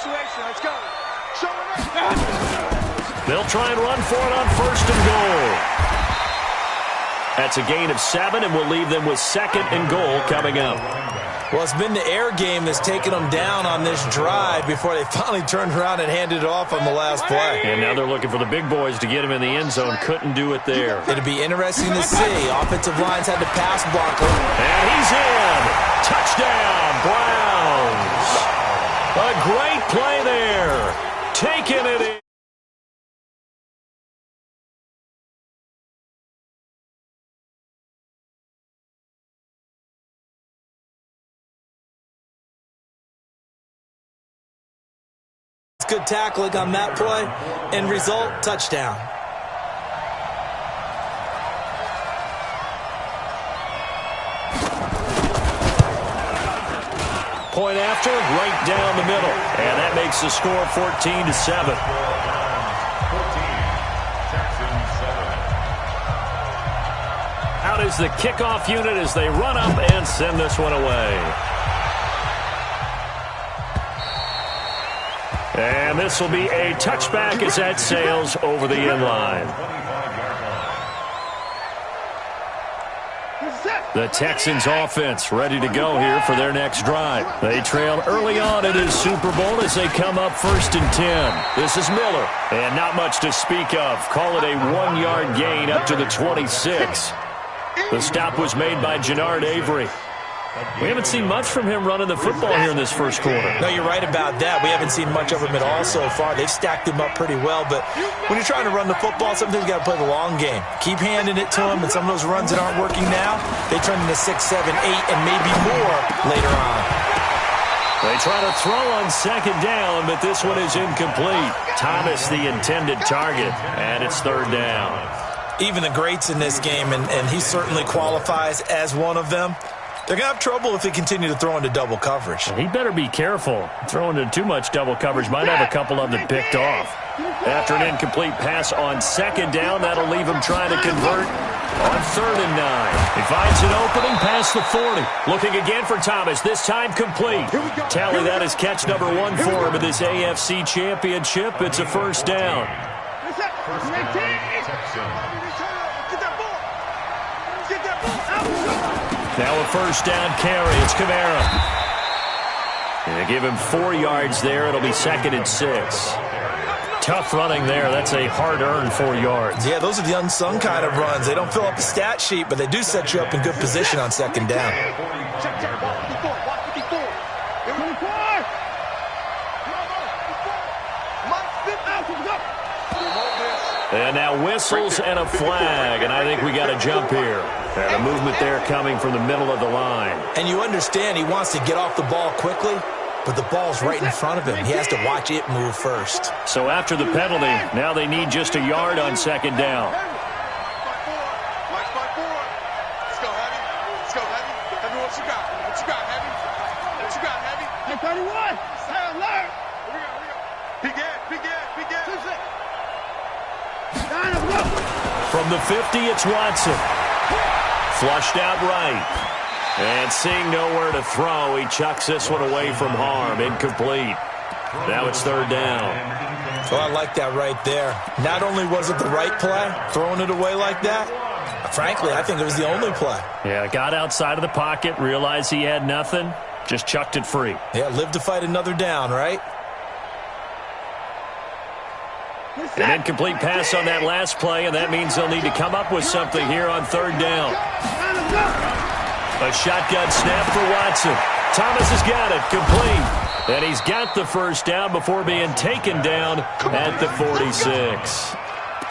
situation. Let's go. They'll try and run for it on 1st and goal. That's a gain of 7, and we'll leave them with 2nd and goal coming up. Well, it's been the air game that's taken them down on this drive before they finally turned around and handed it off on the last play. And now they're looking for the big boys to get him in the end zone. Couldn't do it there. It'll be interesting to see. Offensive lines had to pass block him. And he's in. Touchdown, Browns. A great play there. Taking it in. Good tackling on that play. End result, touchdown. Point after, right down the middle. And that makes the score 14-7. Out is the kickoff unit as they run up and send this one away. And this will be a touchback as that sails over the end line. The Texans offense ready to go here for their next drive. They trail early on in his Super Bowl as they come up 1st and 10. This is Miller, and not much to speak of. Call it a 1-yard gain up to the 26. The stop was made by Jannard Avery. We haven't seen much from him running the football here in this first quarter. No, you're right about that. We haven't seen much of him at all so far. They've stacked him up pretty well, but when you're trying to run the football, sometimes you got to play the long game. Keep handing it to him, and some of those runs that aren't working now, they turn into 6, 7, 8, and maybe more later on. They try to throw on 2nd down, but this one is incomplete. Thomas the intended target, and it's 3rd down. Even the greats in this game, and he certainly qualifies as one of them, they're going to have trouble if they continue to throw into double coverage. He better be careful. Throwing into too much double coverage might have a couple of them picked off. After an incomplete pass on 2nd down, that'll leave him trying to convert on 3rd and 9. He finds an opening past the 40. Looking again for Thomas, this time complete. Tally that is catch number 1 for him in this AFC Championship. It's a 1st down. Now a 1st down carry. It's Kamara. And they give him 4 yards there. It'll be 2nd and 6. Tough running there. That's a hard-earned 4 yards. Yeah, those are the unsung kind of runs. They don't fill up the stat sheet, but they do set you up in good position on 2nd down. And now whistles and a flag, and I think we got a jump here. And a movement there coming from the middle of the line. And you understand he wants to get off the ball quickly, but the ball's right in front of him. He has to watch it move first. So after the penalty, now they need just a yard on 2nd down. From the 50, it's Watson. Flushed out right. And seeing nowhere to throw, he chucks this one away from harm. Incomplete. Now it's 3rd down. Well, I like that right there. Not only was it the right play, throwing it away like that, frankly, I think it was the only play. Yeah, got outside of the pocket, realized he had nothing, just chucked it free. Yeah, live to fight another down, right? An incomplete pass on that last play, and that means they'll need to come up with something here on 3rd down. A shotgun snap for Watson. Thomas has got it, complete. And he's got the 1st down before being taken down at the 46.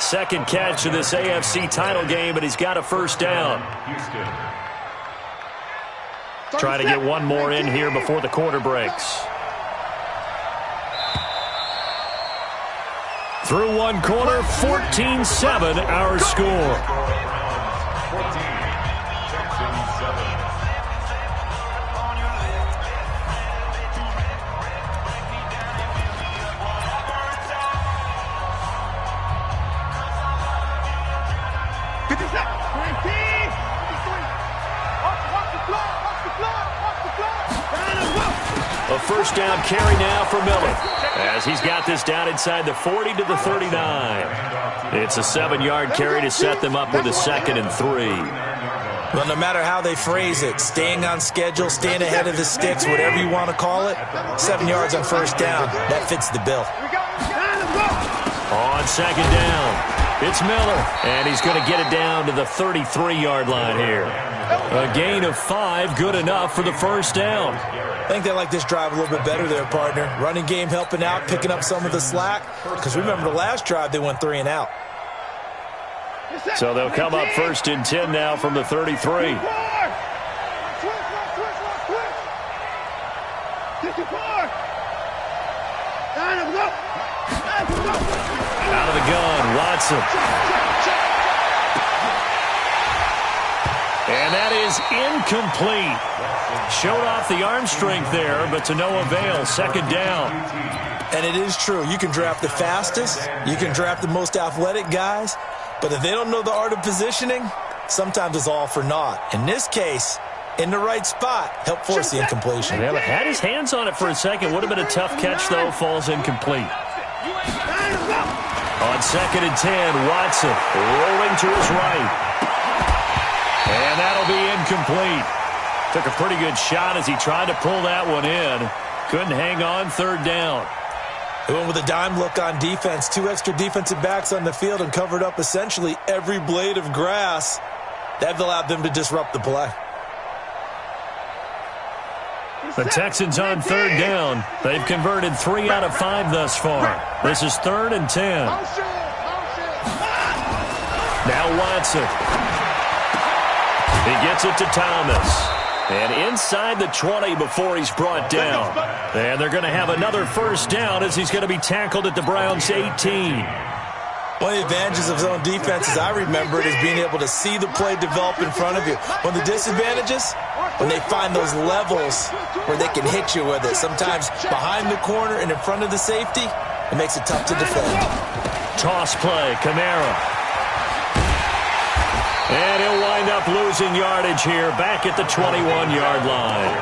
Second catch of this AFC title game, and he's got a 1st down. Trying to get one more in here before the quarter breaks. Through one quarter, 14-7 our score. A 1st first down carry now for Miller, as he's got this down inside the 40 to the 39. It's a 7-yard carry to set them up with a 2nd and 3. Well, no matter how they phrase it, staying on schedule, staying ahead of the sticks, whatever you want to call it, 7 yards on first down, that fits the bill. On 2nd down, it's Miller, and he's going to get it down to the 33-yard line here. A gain of 5, good enough for the first down. I think they like this drive a little bit better there, partner. Running game helping out, picking up some of the slack. Because remember the last drive, they went 3 and out. So they'll come up 1st and 10 now from the 33. Out of the gun, Watson. And that is incomplete. Showed off the arm strength there, but to no avail. 2nd down. And it is true. You can draft the fastest. You can draft the most athletic guys. But if they don't know the art of positioning, sometimes it's all for naught. In this case, in the right spot, help force the incompletion. Yeah, but had his hands on it for a second. Would have been a tough catch, though. Falls incomplete. On 2nd and 10, Watson rolling to his right. And that'll be incomplete. Took a pretty good shot as he tried to pull that one in. Couldn't hang on. 3rd down. They went with a dime look on defense. 2 extra defensive backs on the field and covered up essentially every blade of grass. That allowed them to disrupt the play. The Texans on 3rd down. They've converted 3 out of 5 thus far. This is 3rd and 10. Now Watson. He gets it to Thomas. And inside the 20 before he's brought down. And they're going to have another first down as he's going to be tackled at the Browns' 18. One of the advantages of zone defense, as I remember it, is being able to see the play develop in front of you. One of the disadvantages, when they find those levels where they can hit you with it. Sometimes behind the corner and in front of the safety, it makes it tough to defend. Toss play, Kamara. And he'll wind up losing yardage here back at the 21-yard line.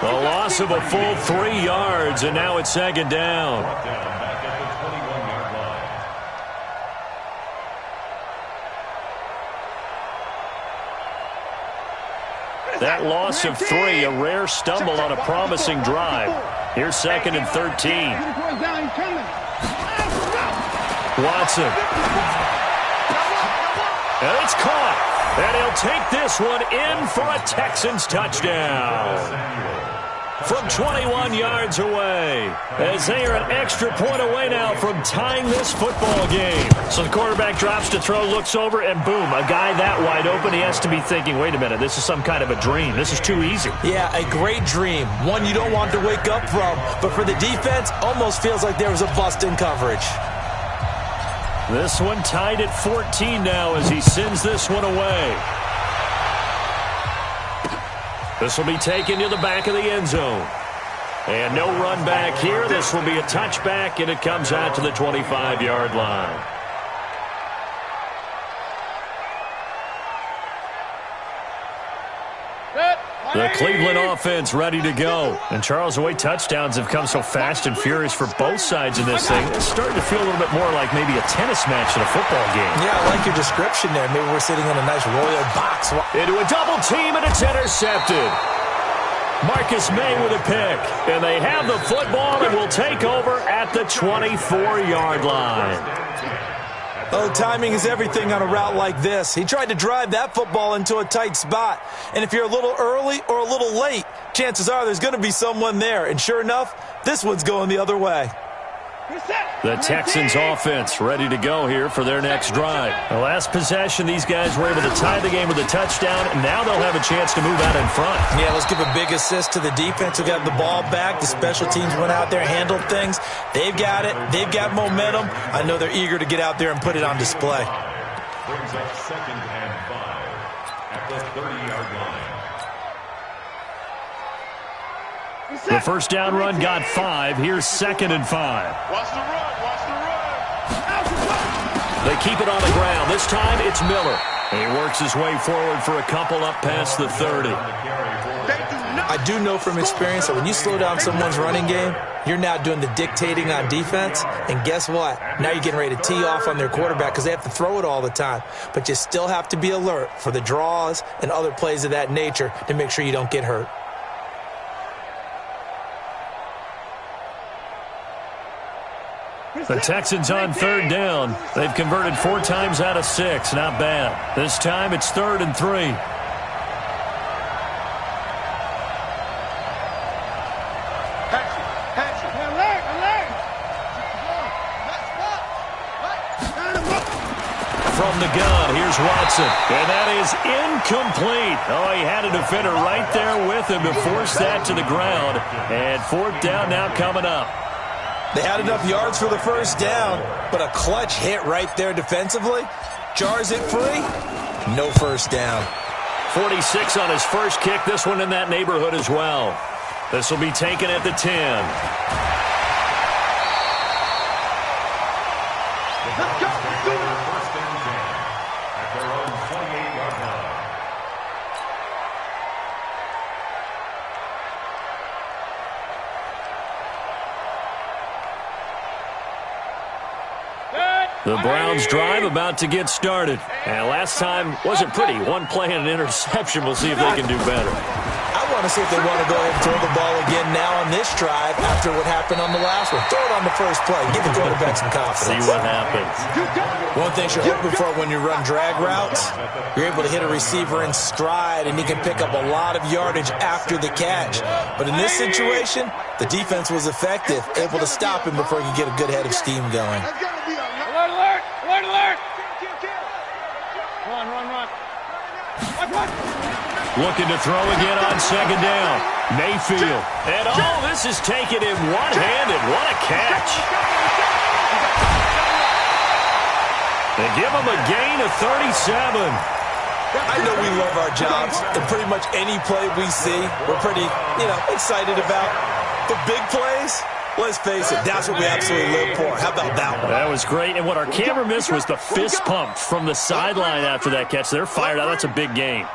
The loss of a full 3 yards, and now it's 2nd down. That loss of 3, a rare stumble on a promising drive. Here's 2nd and 13. Watson. And it's caught. And he'll take this one in for a Texans touchdown. From 21 yards away, as they are an extra point away now from tying this football game. So the quarterback drops to throw, looks over, and boom, a guy that wide open, he has to be thinking, wait a minute, this is some kind of a dream. This is too easy. Yeah, a great dream. One you don't want to wake up from. But for the defense, almost feels like there was a bust in coverage. This one tied at 14 now as he sends this one away. This will be taken to the back of the end zone. And no run back here. This will be a touchback, and it comes out to the 25-yard line. The Cleveland offense ready to go. And Charles, the way touchdowns have come so fast and furious for both sides in this thing, it's starting to feel a little bit more like maybe a tennis match than a football game. Yeah, I like your description there. Maybe we're sitting in a nice royal box. Into a double team, and it's intercepted. Marcus May with a pick. And they have the football and will take over at the 24-yard line. Oh, timing is everything on a route like this. He tried to drive that football into a tight spot. And if you're a little early or a little late, chances are there's going to be someone there. And sure enough, this one's going the other way. The Texans offense ready to go here for their next drive. The last possession, these guys were able to tie the game with a touchdown, and now they'll have a chance to move out in front. Yeah, let's give a big assist to the defense who got the ball back. The special teams went out there, handled things. They've got it. They've got momentum. I know they're eager to get out there and put it on display. Brings up 2nd and 5 at the 30-yard line. The first down run got 5. Here's 2nd and 5. Watch the run. Watch the run. They keep it on the ground. This time it's Miller. He works his way forward for a couple up past the 30. They do not I do know from experience that when you slow down someone's running game, you're now doing the dictating on defense. And guess what? Now you're getting ready to tee off on their quarterback because they have to throw it all the time. But you still have to be alert for the draws and other plays of that nature to make sure you don't get hurt. The Texans on third down. They've converted 4 times out of 6. Not bad. This time it's 3rd and 3. From the gun, here's Watson. And that is incomplete. Oh, he had a defender right there with him to force that to the ground. And 4th down now coming up. They had enough yards for the first down, but a clutch hit right there defensively. Jars it free. No first down. 46 on his first kick. This one in that neighborhood as well. This will be taken at the 10. Let's go. First and 10 at their own 28-yard line. The Browns drive about to get started. And last time wasn't pretty. One play and an interception. We'll see if they can do better. I want to see if they want to go ahead and throw the ball again now on this drive after what happened on the last one. Throw it on the first play. Give the quarterback some confidence. See what happens. One thing you're hoping for when you run drag routes, you're able to hit a receiver in stride, and he can pick up a lot of yardage after the catch. But in this situation, the defense was effective, able to stop him before he could get a good head of steam going. Alert, alert! Alert, alert! Run. Looking to throw again on second down. Mayfield. And this is taken in one-handed. What a catch. They give him a gain of 37. I know we love our jobs, and pretty much any play we see, we're pretty, excited about. The big plays, let's face it, that's what we absolutely live for. How about that one? That was great, and what our camera missed was the fist pump from the sideline after that catch. They're fired out. That's a big gain.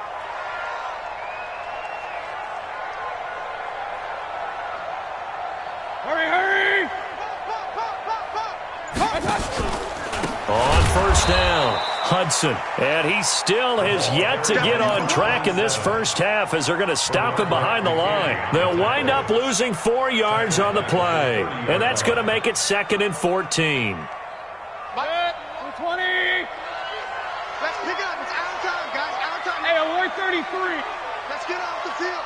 Hurry! On first down, Hudson. And he still has yet to get on track in this first half as they're going to stop him behind the line. They'll wind up losing 4 yards on the play. And that's going to make it 2nd and 14. 20! Let's pick it up. It's out of time, guys. Out of time. Hey, avoid 33. Let's get off the field.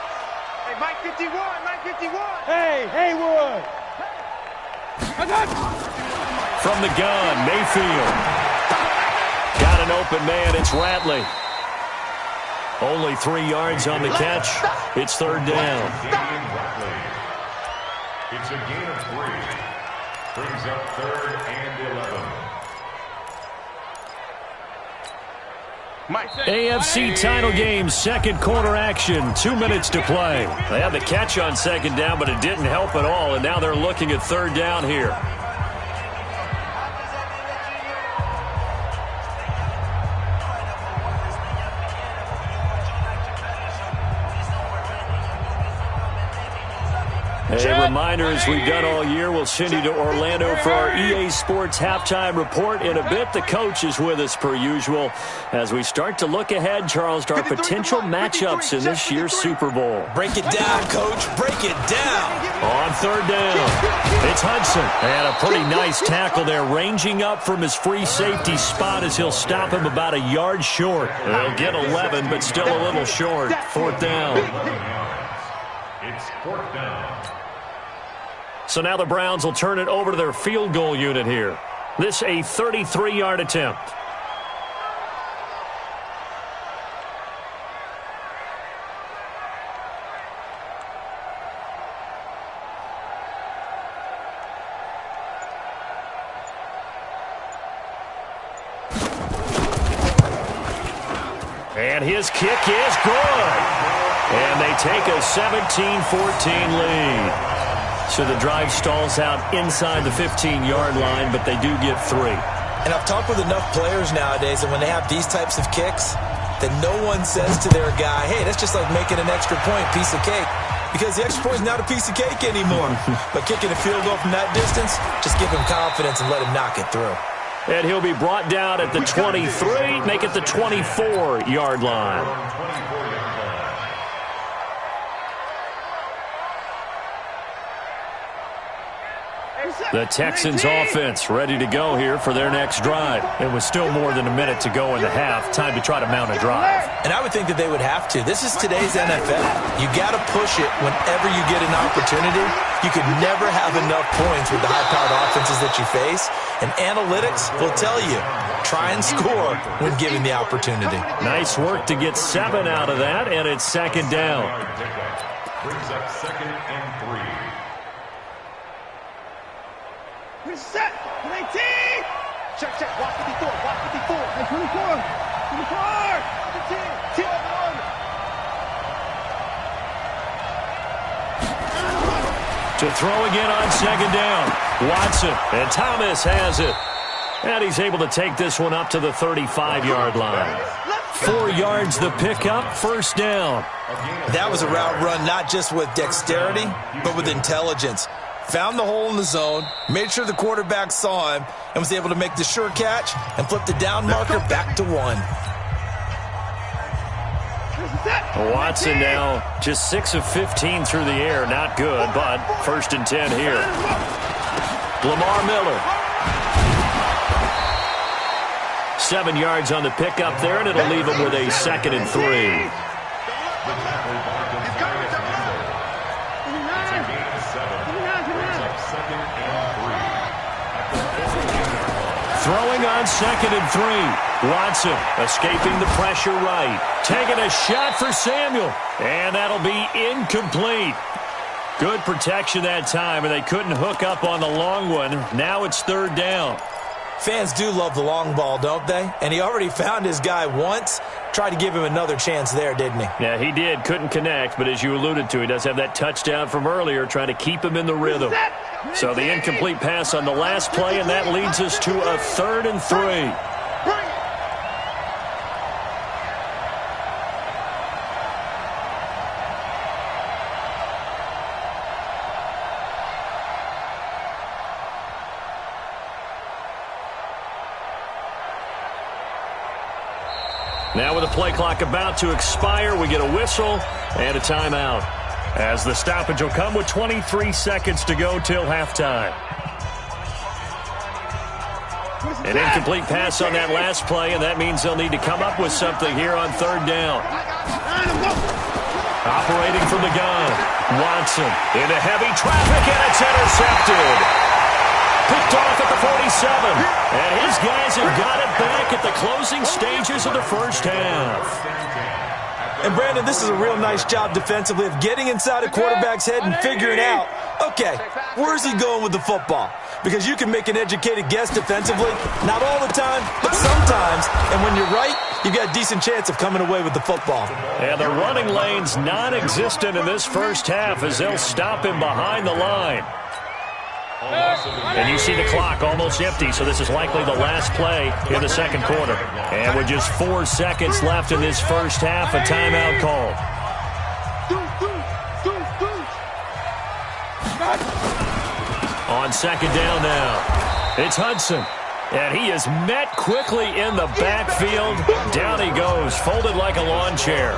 Hey, Mike 51. Mike 51. Hey, Haywood. From the gun, Mayfield. Got an open man. It's Ratley. Only 3 yards on the catch. It's 3rd down. It's a gain of 3. Brings up 3rd and 11. AFC title game, second quarter action. 2 minutes to play. They had the catch on second down, but it didn't help at all, and now they're looking at 3rd down here. A reminder, as we've done all year, we'll send you to Orlando for our EA Sports halftime report. In a bit, the coach is with us per usual as we start to look ahead, Charles, to our potential matchups in this year's Super Bowl. Break it down, Coach. Break it down. On 3rd down, it's Hudson. And a pretty nice tackle there, ranging up from his free safety spot as he'll stop him about a yard short. They'll get 11, but still a little short. 4th down. It's 4th down. So now the Browns will turn it over to their field goal unit here. This a 33-yard attempt. And his kick is good. And they take a 17-14 lead. So the drive stalls out inside the 15-yard line, but they do get 3. And I've talked with enough players nowadays that when they have these types of kicks, that no one says to their guy, hey, that's just like making an extra point, piece of cake. because the extra point is not a piece of cake anymore. But kicking a field goal from that distance, just give him confidence and let him knock it through. And he'll be brought down at the 23, make it the 24-yard line. The Texans offense ready to go here for their next drive. It was still more than a minute to go in the half. Time to try to mount a drive. And I would think that they would have to. This is today's NFL. You got to push it whenever you get an opportunity. You could never have enough points with the high-powered offenses that you face. And analytics will tell you, try and score when given the opportunity. Nice work to get 7 out of that, and it's second down. Brings up 2nd and 3. Set. 19. Check, check. Watch 54. Watch 54. Hey, 24. 24. 15. To throw again on second down. Watson, and Thomas has it. And he's able to take this one up to the 35-yard line. 4 yards the pickup, first down. That was a route run not just with dexterity, but with intelligence. Found the hole in the zone, made sure the quarterback saw him, and was able to make the sure catch and flip the down marker back to 1. Watson now just 6 of 15 through the air. Not good, but 1st and 10 here. Lamar Miller. 7 yards on the pickup there, and it'll leave him with a 2nd and 3. Throwing on 2nd and 3. Watson escaping the pressure right. Taking a shot for Samuel. And that'll be incomplete. Good protection that time, and they couldn't hook up on the long one. Now it's 3rd down. Fans do love the long ball, don't they? And he already found his guy once. Tried to give him another chance there, didn't he? Yeah, he did. Couldn't connect, but as you alluded to, he does have that touchdown from earlier, trying to keep him in the rhythm. So the incomplete pass on the last play, and that leads us to a 3rd and 3. Now with the play clock about to expire, we get a whistle and a timeout, as the stoppage will come with 23 seconds to go till halftime. An incomplete pass on that last play, and that means they'll need to come up with something here on 3rd down. Operating from the gun, Watson into heavy traffic, and it's intercepted. Picked off at the 47, and his guys have got it back at the closing stages of the first half. And, Brandon, this is a real nice job defensively of getting inside a quarterback's head and figuring out, okay, where's he going with the football? Because you can make an educated guess defensively, not all the time, but sometimes. And when you're right, you've got a decent chance of coming away with the football. And the running lane's non-existent in this first half as they'll stop him behind the line. And you see the clock almost empty, so this is likely the last play in the second quarter. And with just 4 seconds left in this first half, a timeout call. On second down now, it's Hudson. And he is met quickly in the backfield. Down he goes, folded like a lawn chair.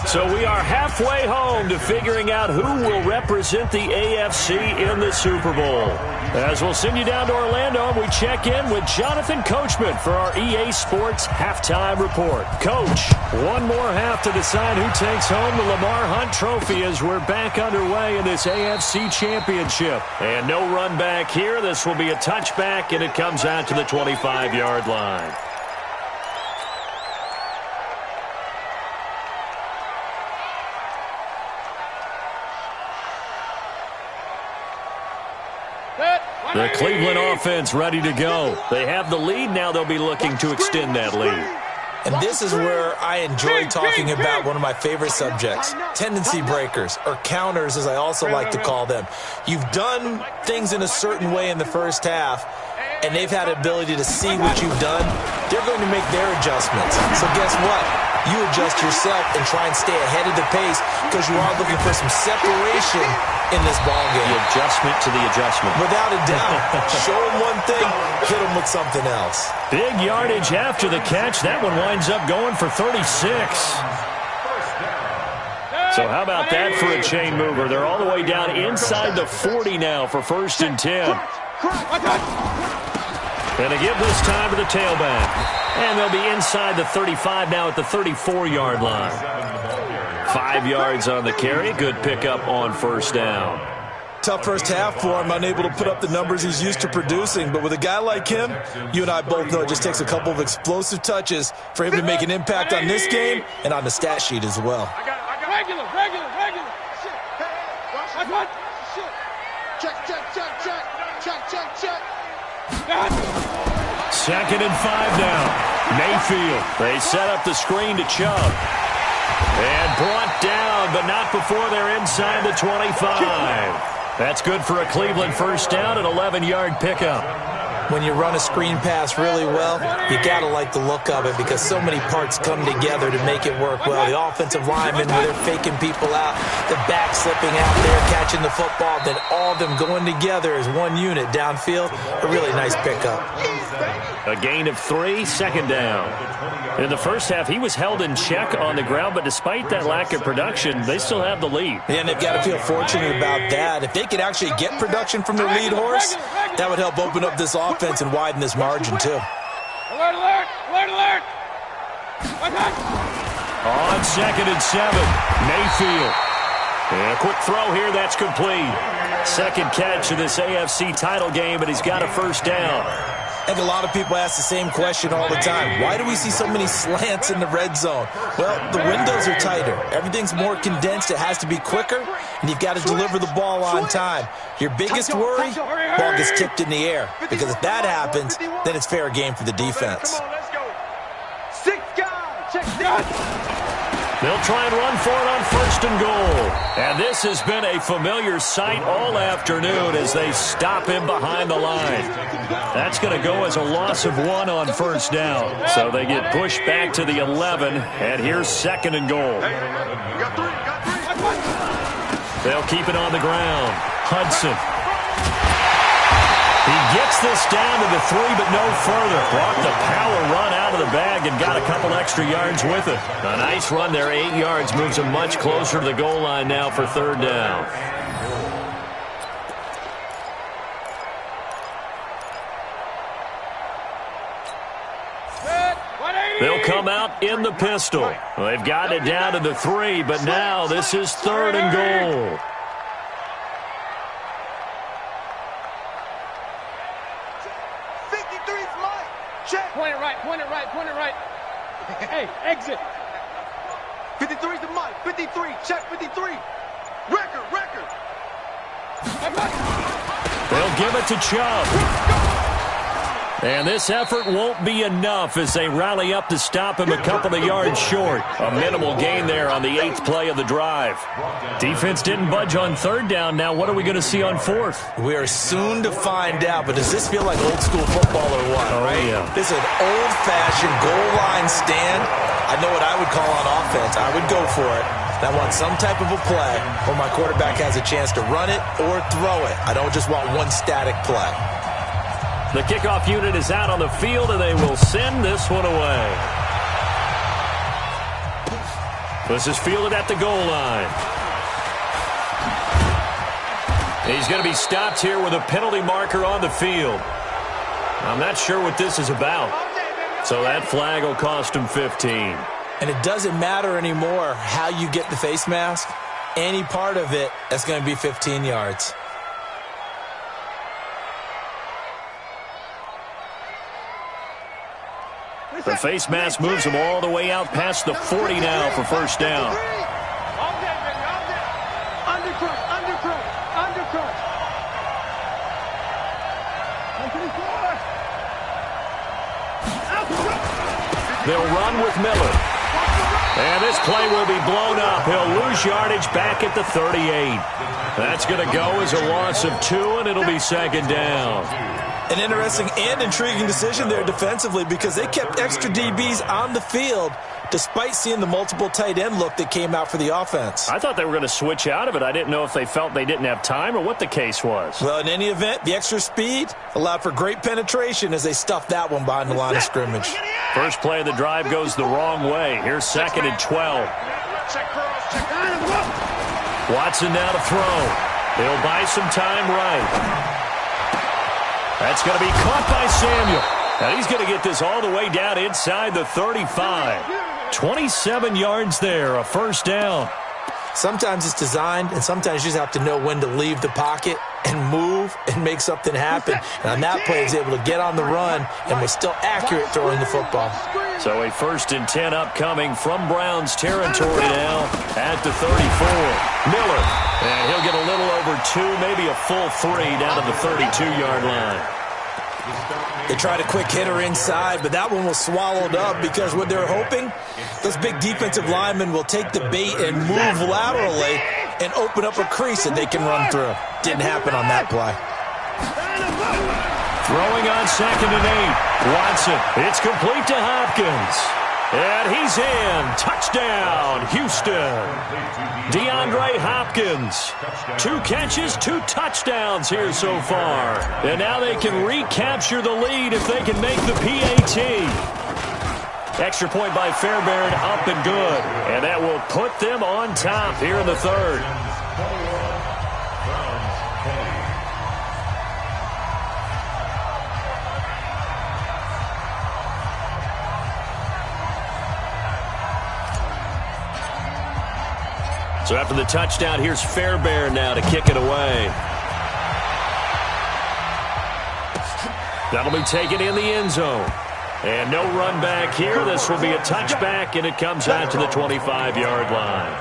So we are halfway home to figuring out who will represent the AFC in the Super Bowl. As we'll send you down to Orlando, we check in with Jonathan Coachman for our EA Sports Halftime Report. Coach, one more half to decide who takes home the Lamar Hunt Trophy as we're back underway in this AFC Championship. And no run back here. This will be a touchback, and it comes out to the 25-yard line. The Cleveland offense ready to go. They have the lead. Now they'll be looking to extend that lead. And this is where I enjoy talking about one of my favorite subjects, tendency breakers, or counters as I also like to call them. You've done things in a certain way in the first half, and they've had the ability to see what you've done. They're going to make their adjustments. So guess what? you adjust yourself and try and stay ahead of the pace because you are looking for some separation in this ball game. The adjustment to the adjustment. Without a doubt. Show them one thing, hit them with something else. Big yardage after the catch. That one winds up going for 36. So how about that for a chain mover? They're all the way down inside the 40 now for 1st and 10. And they give this time to the tailback. And they'll be inside the 35 now at the 34-yard line. 5 yards on the carry. Good pickup on 1st down. Tough first half for him, unable to put up the numbers he's used to producing. But with a guy like him, you and I both know it just takes a couple of explosive touches for him to make an impact on this game and on the stat sheet as well. Regular. Shit. What? Shit. Check. 2nd and 5 now. Mayfield. They set up the screen to Chubb. And brought down, but not before they're inside the 25. That's good for a Cleveland 1st down, an 11-yard pickup. When you run a screen pass really well, you got to like the look of it because so many parts come together to make it work well. The offensive linemen, where they're faking people out, the back slipping out there, catching the football, then all of them going together as one unit downfield. A really nice pickup. A gain of 3, 2nd down. In the first half, he was held in check on the ground, but despite that lack of production, they still have the lead. And they've got to feel fortunate about that. If they could actually get production from their lead horse, that would help open up this offense and widen this margin, too. Alert! On 2nd and 7, Mayfield. And a quick throw here, that's complete. 2nd catch of this AFC title game, and he's got a 1st down. I think a lot of people ask the same question all the time. Why do we see so many slants in the red zone? Well, the windows are tighter. Everything's more condensed. It has to be quicker, and you've got to deliver the ball on time. Your biggest worry, ball gets tipped in the air. Because if that happens, then it's fair game for the defense. Come on, let's go. 6 guys. Check. They'll try and run for it on 1st and goal. And this has been a familiar sight all afternoon as they stop him behind the line. That's going to go as a loss of 1 on 1st down. So they get pushed back to the 11, and here's 2nd and goal. Got three. They'll keep it on the ground. Hudson. He gets this down to the 3, but no further. Brought the power run out of the bag and got a couple extra yards with it. A nice run there, 8 yards, moves him much closer to the goal line now for 3rd down. They'll come out in the pistol. They've got it down to the 3, but now this is 3rd and goal. Point it right. Hey, exit. 53's the mic. 53. Check 53. Record. They'll give it to Chubb. And this effort won't be enough as they rally up to stop him a couple of yards short. A minimal gain there on the 8th play of the drive. Defense didn't budge on 3rd down. Now what are we going to see on 4th? We are soon to find out, but does this feel like old school football or what? Oh, right? Yeah. This is an old-fashioned goal line stand. I know what I would call on offense. I would go for it. I want some type of a play where my quarterback has a chance to run it or throw it. I don't just want one static play. The kickoff unit is out on the field, and they will send this one away. This is fielded at the goal line. He's going to be stopped here with a penalty marker on the field. I'm not sure what this is about. So that flag will cost him 15. And it doesn't matter anymore how you get the face mask. Any part of it, that's going to be 15 yards. The face mask moves him all the way out past the 40 now for 1st down. All day, baby, all day. Undercrush. They'll run with Miller. And this play will be blown up. He'll lose yardage back at the 38. That's going to go as a loss of 2, and it'll be 2nd down. An interesting and intriguing decision there defensively because they kept extra DBs on the field despite seeing the multiple tight end look that came out for the offense. I thought they were going to switch out of it. I didn't know if they felt they didn't have time or what the case was. Well, in any event, the extra speed allowed for great penetration as they stuffed that one behind the line of scrimmage. First play of the drive goes the wrong way. Here's 2nd and 12. Watson now to throw. He'll buy some time right. That's going to be caught by Samuel. Now he's going to get this all the way down inside the 35. 27 yards there, a first down. Sometimes it's designed, and sometimes you just have to know when to leave the pocket and move and make something happen. And on that play, he was able to get on the run and was still accurate throwing the football. So a 1st and 10 upcoming from Browns territory now at the 34. Miller, and he'll get a little over 2, maybe a full 3 down to the 32-yard line. They tried a quick hitter inside, but that one was swallowed up because what they're hoping, those big defensive linemen will take the bait and move laterally and open up a crease that they can run through. Didn't happen on that play. Throwing on 2nd and 8. Watson, it's complete to Hopkins. And he's in. Touchdown, Houston. DeAndre Hopkins. 2 catches, 2 touchdowns here so far. And now they can recapture the lead if they can make the PAT. Extra point by Fairbairn, up and good. And that will put them on top here in the 3rd. So after the touchdown, here's Fairbairn now to kick it away. That'll be taken in the end zone. And no run back here. This will be a touchback, and it comes out to the 25-yard line.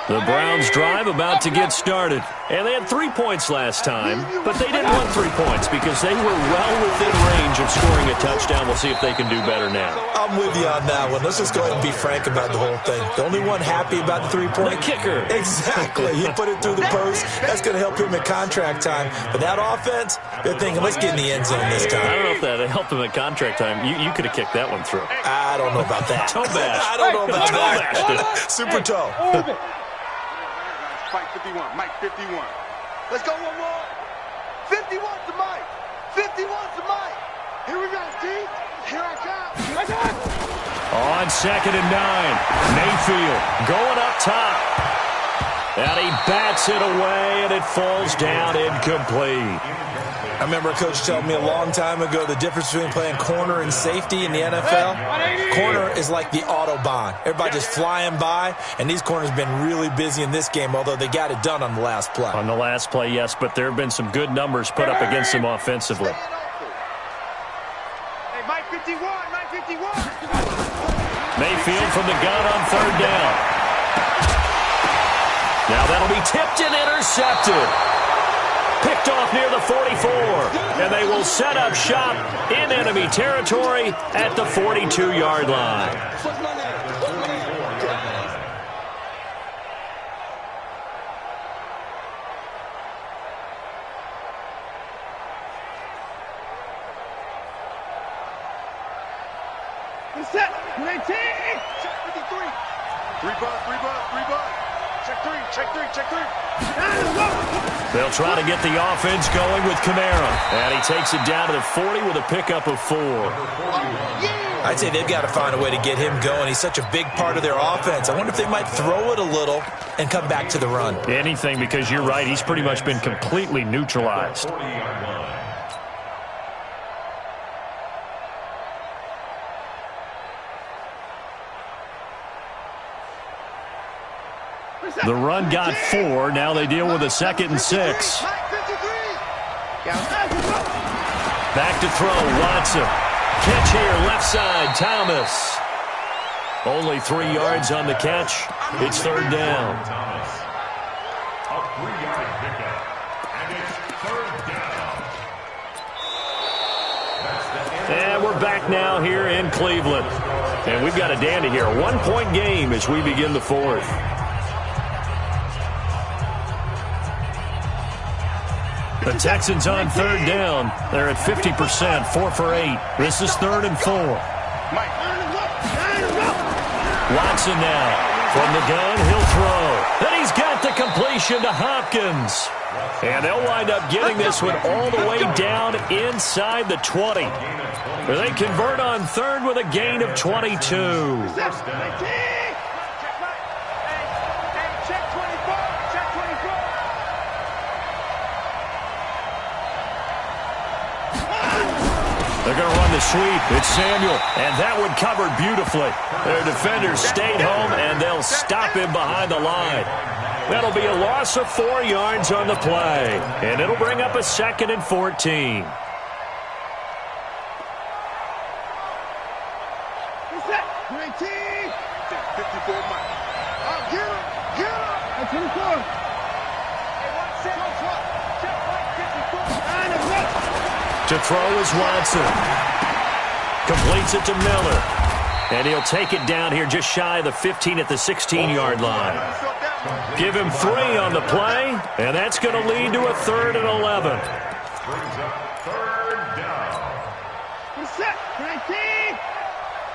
The Browns drive about to get started. And they had 3 points last time, but they didn't want 3 points because they were well within range of scoring a touchdown. We'll see if they can do better now. I'm with you on that one. Let's just go ahead and be frank about the whole thing. The only one happy about the 3-point? The kicker. Exactly. He put it through the post. That's going to help him at contract time. But that offense, they're thinking, let's get in the end zone this time. I don't know if that helped him at contract time. You could have kicked that one through. I don't know about that. Toe bash. I don't know about that. Super toe. Mike 51, Mike 51. Let's go one more. 51 to Mike. 51 to Mike. Here we go, Steve. Here I come. On 2nd and 9, Mayfield going up top. And he bats it away, and it falls down incomplete. I remember a coach telling me a long time ago the difference between playing corner and safety in the NFL. Corner is like the Autobahn. Everybody just flying by, and these corners have been really busy in this game, although they got it done on the last play. On the last play, yes, but there have been some good numbers put up against them offensively. Hey, Mike 51, Mike 51. Mayfield from the gun on 3rd down. Now that'll be tipped and intercepted. Picked off near the 44, and they will set up shop in enemy territory at the 42-yard line. Set. 19. Check 53. 3 bucks. Check 3. They'll try to get the offense going with Kamara. And he takes it down to the 40 with a pickup of 4. I'd say they've got to find a way to get him going. He's such a big part of their offense. I wonder if they might throw it a little and come back to the run. Anything, because you're right. He's pretty much been completely neutralized. The run got 4. Now they deal with a 2nd and 6. Back to throw, Watson. Catch here, left side, Thomas. Only 3 yards on the catch. It's 3rd down. A 3-yard pickup. And it's 3rd down. And we're back now here in Cleveland. And we've got a dandy here. A 1-point game as we begin the 4th. The Texans on third down. They're at 50%, 4 for 8. This is 3rd and 4. Watson now. From the gun, he'll throw. And he's got the completion to Hopkins. And they'll wind up getting this one all the way down inside the 20. They convert on 3rd with a gain of 22. They're going to run the sweep. It's Samuel, and that one covered beautifully. Their defenders stayed home, and they'll stop him behind the line. That'll be a loss of 4 yards on the play, and it'll bring up a 2nd and 14. To throw is Watson. Completes it to Miller. And he'll take it down here just shy of the 15 at the 16-yard line. Give him 3 on the play, and that's going to lead to a 3rd and 11. Brings up 3rd down. Set. 19.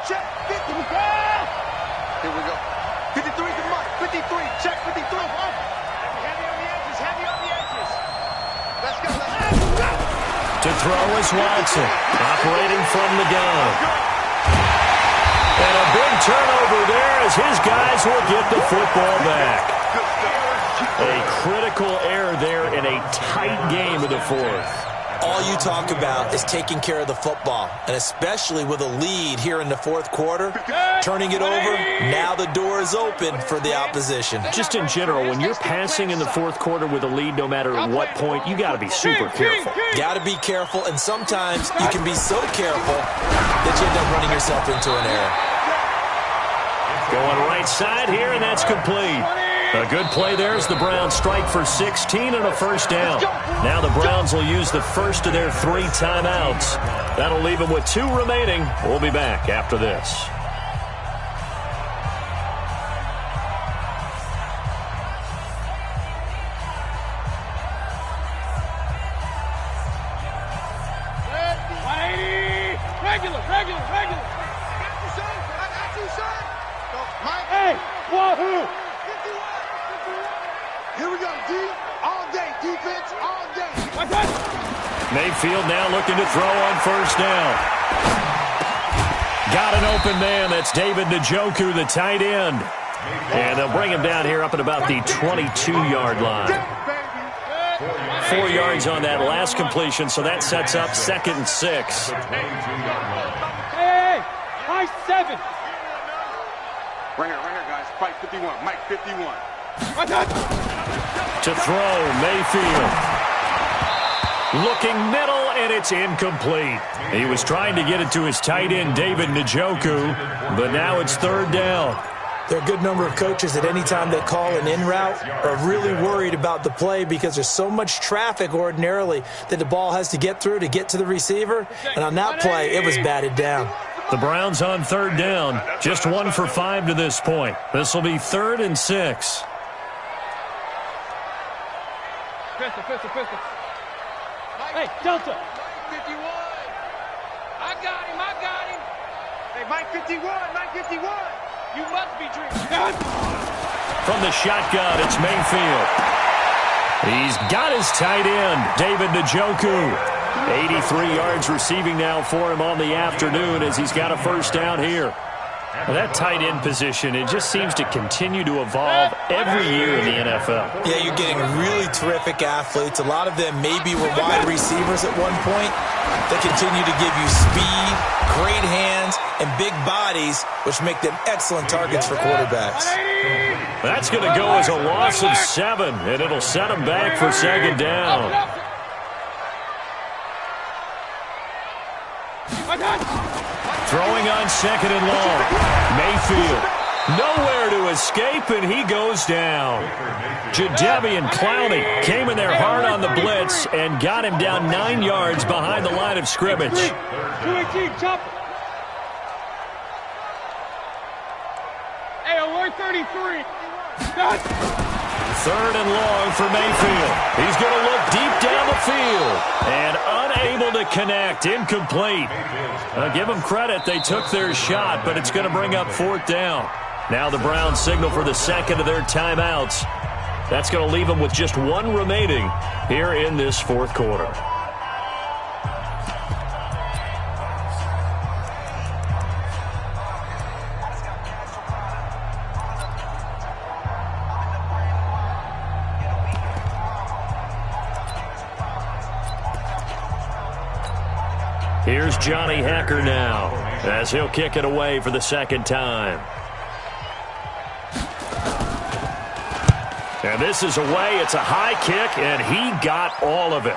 Check. 50. Here we go. 53 to Mike. 53. Check 53. Heavy on the edges. Heavy on the edges. Let's go. To throw is Watson, operating from the gun. And a big turnover there as his guys will get the football back. A critical error there in a tight game of the 4th. All you talk about is taking care of the football, and especially with a lead here in the 4th quarter, turning it over, now the door is open for the opposition. Just in general, when you're passing in the 4th quarter with a lead, no matter at what point, you got to be super careful. Got to be careful, and sometimes you can be so careful that you end up running yourself into an error. Going right side here, and that's complete. A good play there as the Browns strike for 16 and a 1st down. Now the Browns will use the first of their 3 timeouts. That'll leave them with 2 remaining. We'll be back after this. Regular. Hey, wahoo! Here we go, D. All day, defense, all day. Mayfield now looking to throw on 1st down. Got an open man. That's David Njoku, the tight end. And they'll bring him down here up at about the 22-yard line. 4 yards on that last completion, so that sets up 2nd and 6. Hey, high 7. Right here, guys. Fight 51. Mike 51. To throw, Mayfield. Looking middle, and it's incomplete. He was trying to get it to his tight end, David Njoku, but now it's 3rd down. There are a good number of coaches at any time they call an in route are really worried about the play because there's so much traffic ordinarily that the ball has to get through to get to the receiver. And on that play, it was batted down. The Browns on 3rd down. Just 1 for 5 to this point. This will be 3rd and 6. Pistol. Hey, Delta. 51. I got him. Hey, Mike 51. You must be dreaming. From the shotgun, it's Mayfield. He's got his tight end, David Njoku. 83 yards receiving now for him on the afternoon as he's got a 1st down here. Well, that tight end position, it just seems to continue to evolve every year in the NFL. Yeah, you're getting really terrific athletes. A lot of them maybe were wide receivers at one point. They continue to give you speed, great hands, and big bodies, which make them excellent targets for quarterbacks. That's going to go as a loss of 7, and it'll set them back for 2nd down. Throwing on 2nd and long. Mayfield. Nowhere to escape, and he goes down. Jadeveon Clowney came in there hard on the blitz and got him down 9 yards behind the line of scrimmage. 218, chop. Hey, alert 33. Third and long for Mayfield. He's going to look deep down the field and unable to connect. Incomplete. Give them credit. They took their shot, but it's going to bring up fourth down. Now the Browns signal for the second of their timeouts. That's going to leave them with just one remaining here in this fourth quarter. Here's Johnny Hacker now as he'll kick it away for the second time. And this is away. It's a high kick, and he got all of it.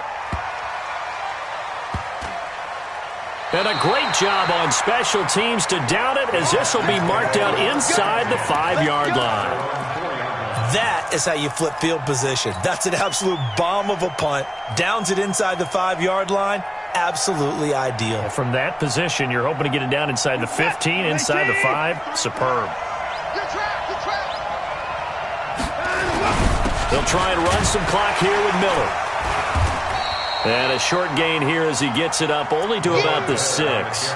And a great job on special teams to down it, as this will be marked out inside the 5-yard line. That is how you flip field position. That's an absolute bomb of a punt. Downs it inside the 5-yard line. Absolutely ideal. From that position, you're hoping to get it down inside the 15, inside the 5. Superb. They'll try and run some clock here with Miller. And a short gain here as he gets it up only to about the 6.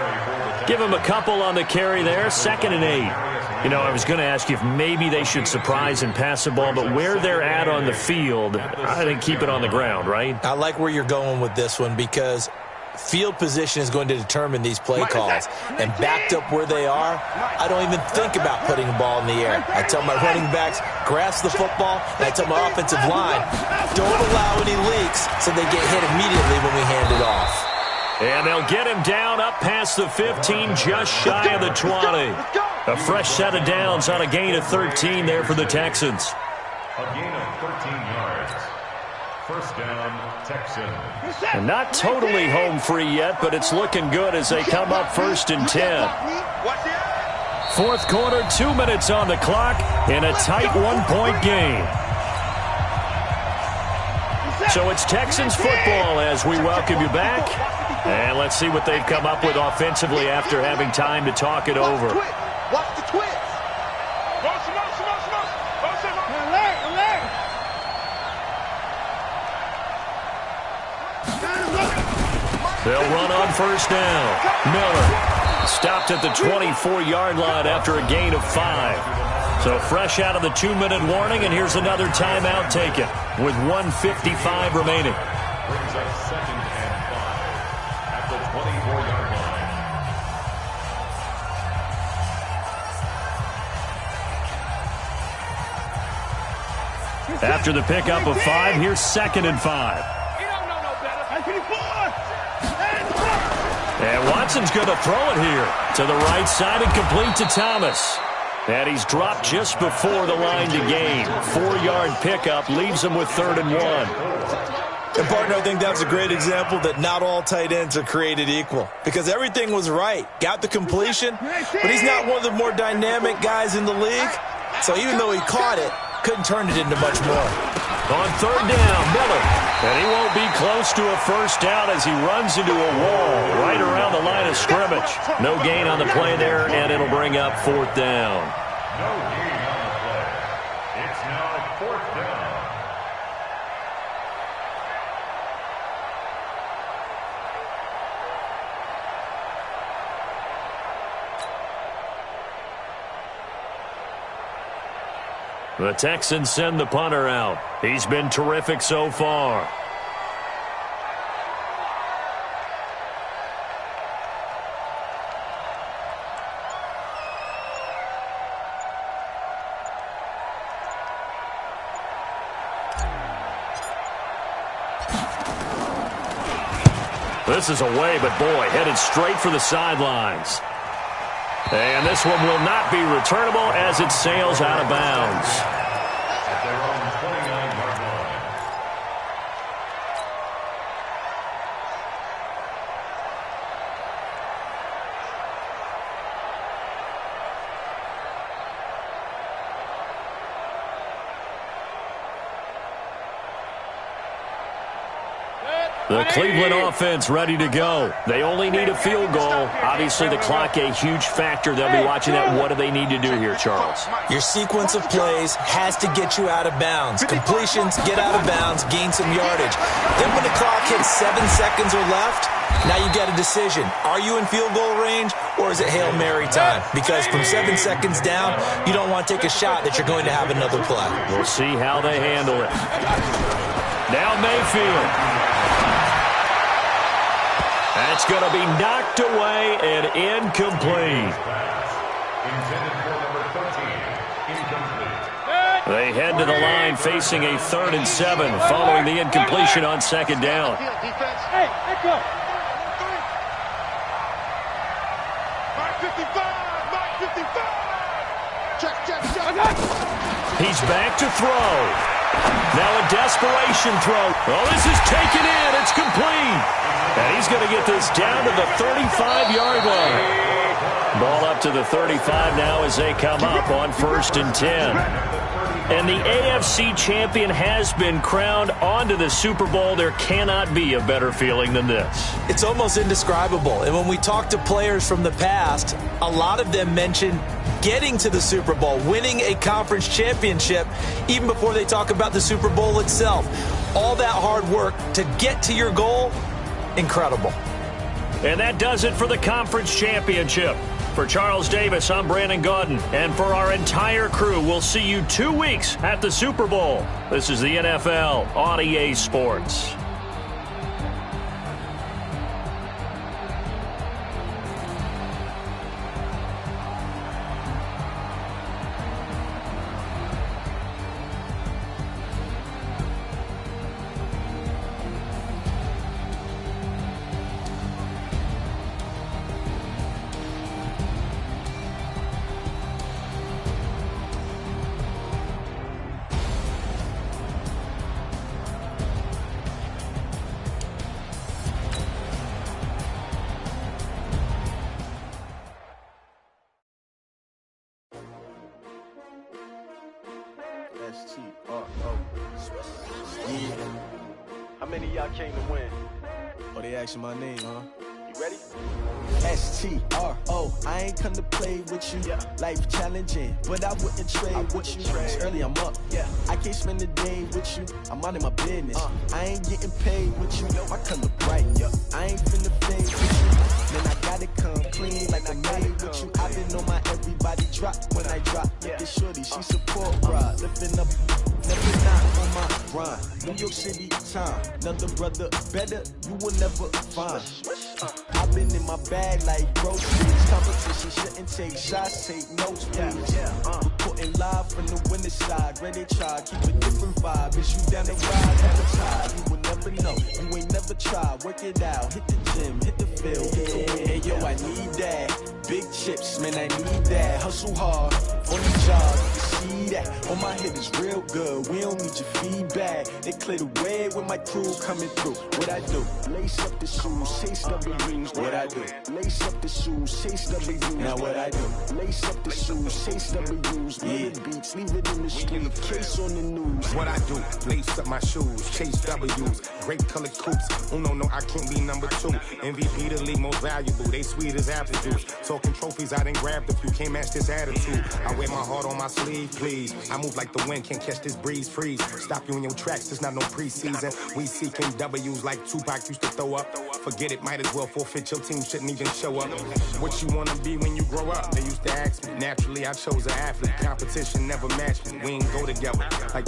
Give him a couple on the carry there. 2nd and 8. You know, I was going to ask you if maybe they should surprise and pass the ball, but where they're at on the field, I think keep it on the ground, right? I like where you're going with this one because field position is going to determine these play calls. And backed up where they are, I don't even think about putting a ball in the air. I tell my running backs, grasp the football, and I tell my offensive line, don't allow any leaks so they get hit immediately when we hand it off. And they'll get him down up past the 15, just shy of the 20. A fresh set of downs on a gain of 13 there for the Texans. A gain of 13 yards. First down, Texans. And not totally home free yet, but it's looking good as they come up 1st and 10. Fourth quarter, 2 minutes on the clock in a tight 1-point game. So it's Texans football as we welcome you back. And let's see what they've come up with offensively after having time to talk it over. Watch the twist. They'll run on first down. Miller stopped at the 24-yard line after a gain of 5. So fresh out of the 2-minute warning, and here's another timeout taken with 1:55 remaining. Brings up 2nd and 5 at the 24-yard line. After the pickup of 5, here's 2nd and 5. And Watson's going to throw it here to the right side and complete to Thomas. And he's dropped just before the line to gain. 4-yard pickup leaves him with 3rd and 1. And, partner, I think that's a great example that not all tight ends are created equal. Because everything was right. Got the completion, but he's not one of the more dynamic guys in the league. So even though he caught it, couldn't turn it into much more. On 3rd down, Miller. And he won't be close to a first down as he runs into a wall right around the line of scrimmage. No gain on the play there, and it'll bring up 4th down. No gain on the play. It's now 4th down. The Texans send the punter out. He's been terrific so far. This is away, but boy, headed straight for the sidelines. And this one will not be returnable as it sails out of bounds. At their own 29-yard line. Set. The Cleveland offense ready to go. They only need a field goal. Obviously, the clock a huge factor. They'll be watching that. What do they need to do here, Charles? Your sequence of plays has to get you out of bounds. Completions, get out of bounds, gain some yardage. Then when the clock hits 7 seconds or left, now you got a decision. Are you in field goal range, or is it Hail Mary time? Because from 7 seconds down, you don't want to take a shot that you're going to have another play. We'll see how they handle it. Now Mayfield. That's going to be knocked away and incomplete. Intended for number 13, incomplete. They head to the line facing a 3rd and 7 following the incompletion on 2nd down. Hey, echo. Mark 55. Mark 55. Check. He's back to throw. Now a desperation throw. Oh, this is taken in. It's complete. And he's going to get this down to the 35-yard line. Ball up to the 35 now as they come up on 1st and 10. And the AFC champion has been crowned onto the Super Bowl. There cannot be a better feeling than this. It's almost indescribable. And when we talk to players from the past, a lot of them mention getting to the Super Bowl, winning a conference championship, even before they talk about the Super Bowl itself. All that hard work to get to your goal, incredible. And that does it for the conference championship. For Charles Davis, I'm Brandon Gaudin. And for our entire crew, we'll see you 2 weeks at the Super Bowl. This is the NFL on EA Sports. S-T-R-O. Yeah. How many of y'all came to win? Oh, they asking my name, huh? You ready? S-T-R-O. I ain't come to play with you. Yeah. Life challenging, but I wouldn't trade with you. It's early, I'm up. Yeah. I can't spend the day with you. I'm out of my business. I ain't getting paid with you. I come to bright. I ain't finna fade with you. Man, I gotta come clean like I'm made with you. I've been on my everybody drop when I drop. Look at shorty, she support rod. Lifting up, never not on my grind. New York City time. Another brother better, you will never find. I've been in my bag like groceries. Competition shouldn't take shots, take notes, please. Reporting live from the winning side. Ready to try, keep a different vibe. Is you down the ride, have a tie. You will never know, you ain't never tried. Work it out, hit the gym, hit the field, hit the win. Hey, yo, I need that. Big chips, man, I need that. Hustle hard, on the job, you can see that. On my head is real good, we don't need your feedback. They clear the way with my crew coming through. What I do? Lace up the shoes, chase W's. What I do? Lace up the shoes, chase W's. Now what I do? Lace up the shoes, chase W's. Yeah, beats, leave it in the street, case on the news. What I do? Lace up my shoes, chase W's. Great colored coops. Oh no, I can't be number 2. MVP the league most valuable. They sweet as apple juice. Talking trophies, I done grabbed a few. Can't match this attitude. I wear my heart on my sleeve, please. I move like the wind, can't catch this breeze. Freeze. Stop you in your tracks. There's not no preseason. We seeking W's like Tupac used to throw up. Forget it, might as well forfeit. Your team shouldn't even show up. What you wanna be when you grow up? They used to ask me. Naturally, I chose an athlete. Competition never matched me. We ain't go together. Like